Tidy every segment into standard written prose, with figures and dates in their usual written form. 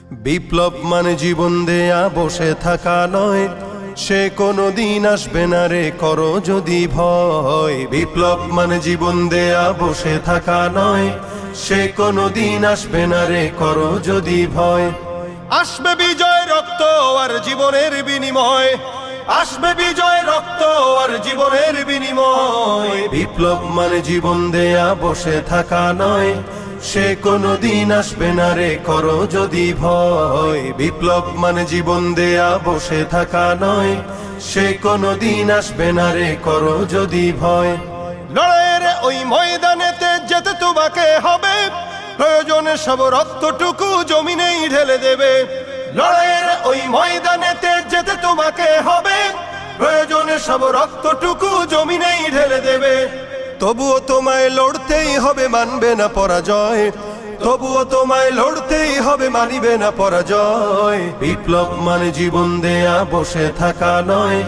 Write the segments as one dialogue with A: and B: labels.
A: বিপ্লব মানে জীবন দেয়া বসে থাকা নয়, সে কোনো দিন আসবে না রে করো যদি ভয়। বিপ্লব মানে জীবন দেয়া বসে থাকা নয়, সে কোনো দিন আসবে না রে করো যদি ভয়। আসবে বিজয় রক্ত আর জীবনের বিনিময়, আসবে বিজয় রক্ত আর জীবনের বিনিময়। বিপ্লব মানে জীবন দেয়া বসে থাকা নয়, সে কোনো দিন আসবে না রে করো যদি ভয়। বিপ্লব মানে জীবন দেয়া বসে থাকা নয়, সে কোনো দিন আসবে না রে করো যদি ভয়। লড়াইয়ের ওই ময়দানেতে যেতে তোমাকে হবে, প্রয়োজনে সব রক্তটুকু জমিনেই ঢেলে দেবে। লড়াইয়ের ওই ময়দানেতে যেতে তোমাকে হবে, প্রয়োজনে সব রক্তটুকু জমিনেই ঢেলে দেবে। তবুও তোমায় লড়তেই হবে, মানবে না পরাজয়। তবুও তোমায় লড়তেই হবে, মানিবে না পরাজয়। বিপ্লব মানে জীবন দেয়া বসে থাকা নয়,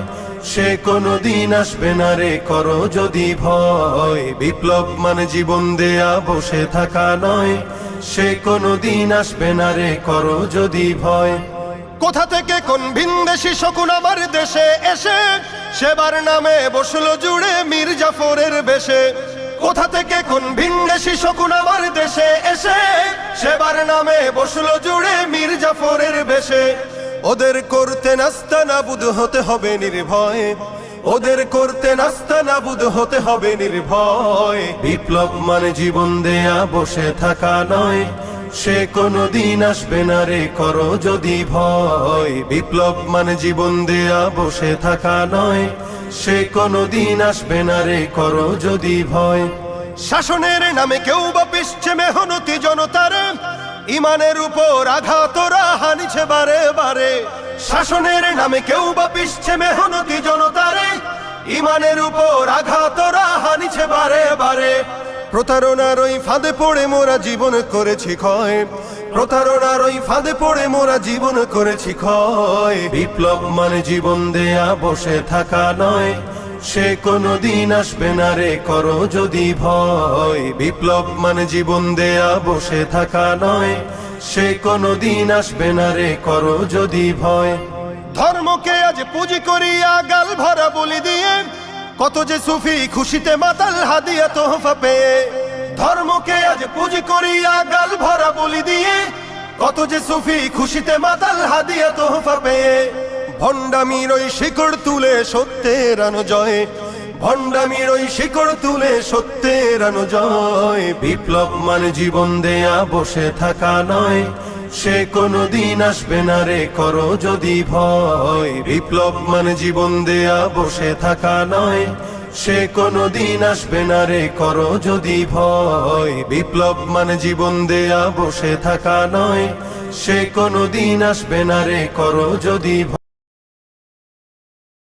A: সে কোনো দিন আসবে না রে করো যদি ভয়। বিপ্লব মানে জীবন দেয়া বসে থাকা নয়, সে কোনো দিন আসবে না রে করো যদি ভয়। কোথা থেকে কোন ভিনদেশী শকুন আমার দেশে এসে সেবার নামে বসলো জুড়ে মীর জাফরের বেশে। কোথা থেকে কোন ভিনদেশী শকুন আমার দেশে এসে সেবার নামে বসলো জুড়ে মীর জাফরের বেশে। ওদের করতে নাস্তানাবুদ হতে হবে নির্ভয়, ওদের করতে নাস্তানাবুদ হতে হবে নির্ভয়। বিপ্লব মানে জীবন দেয়া বসে থাকা নয়, সে কোনো দিন আসবে না রে করো যদি ভয়। বিপ্লব মানে জীবন দেয়া বসে থাকা নয়, সে কোনো দিন আসবে না রে করো যদি ভয়। শাসনের নামে কেউ বা পিছছে মেহনতি জনতার, ইমানের উপর আঘাতরা হানিছে বারে বারে। শাসনের নামে কেউ বা পিছছে মেহনতি জনতার, ইমানের উপর আঘাতরা হানিছে বারে বারে। প্রতারণার ওই ফাঁদে পড়ে মোরা জীবন করেছি ক্ষয়, প্রতারণার ওই ফাঁদে পড়ে মোরা জীবন করেছি ক্ষয়। বিপ্লব মানে জীবন দেয়া বসে থাকা নয়, সে কোনো দিন আসবে না রে করো যদি ভয়। বিপ্লব মানে জীবন দেয়া বসে থাকা নয়, সে কোনো দিন আসবে না রে করো যদি ভয়। ধর্মকে আজ পুঁজি করিয়া গাল ভরা বলি দিয়ে, কত যে সুফি খুশিতে মাতাল হাদিয়া তোহফা পেয়ে। ধর্মকে আজ পুঁজি করিয়া গাল ভরা বলি দিয়ে, কত যে সুফি খুশিতে মাতাল হাদিয়া তোহফা পেয়ে। ভণ্ডামির ওই শিকড় তুলে সত্যের আনো জয়, ভণ্ডামির ওই শিকড় তুলে সত্যের আনো জয়। বিপ্লব মানে জীবন দেয়া বসে থাকা নয়, সে কোনো দিন আসবে না রে করো যদি ভয়। বিপ্লব মানে জীবন দেয়া বসে থাকা নয়, সে কোনো দিন আসবে না রে করো যদি ভয়। বিপ্লব মানে জীবন দেয়া বসে থাকা নয়, সে কোনো দিন আসবে না রে করো যদি ভয়।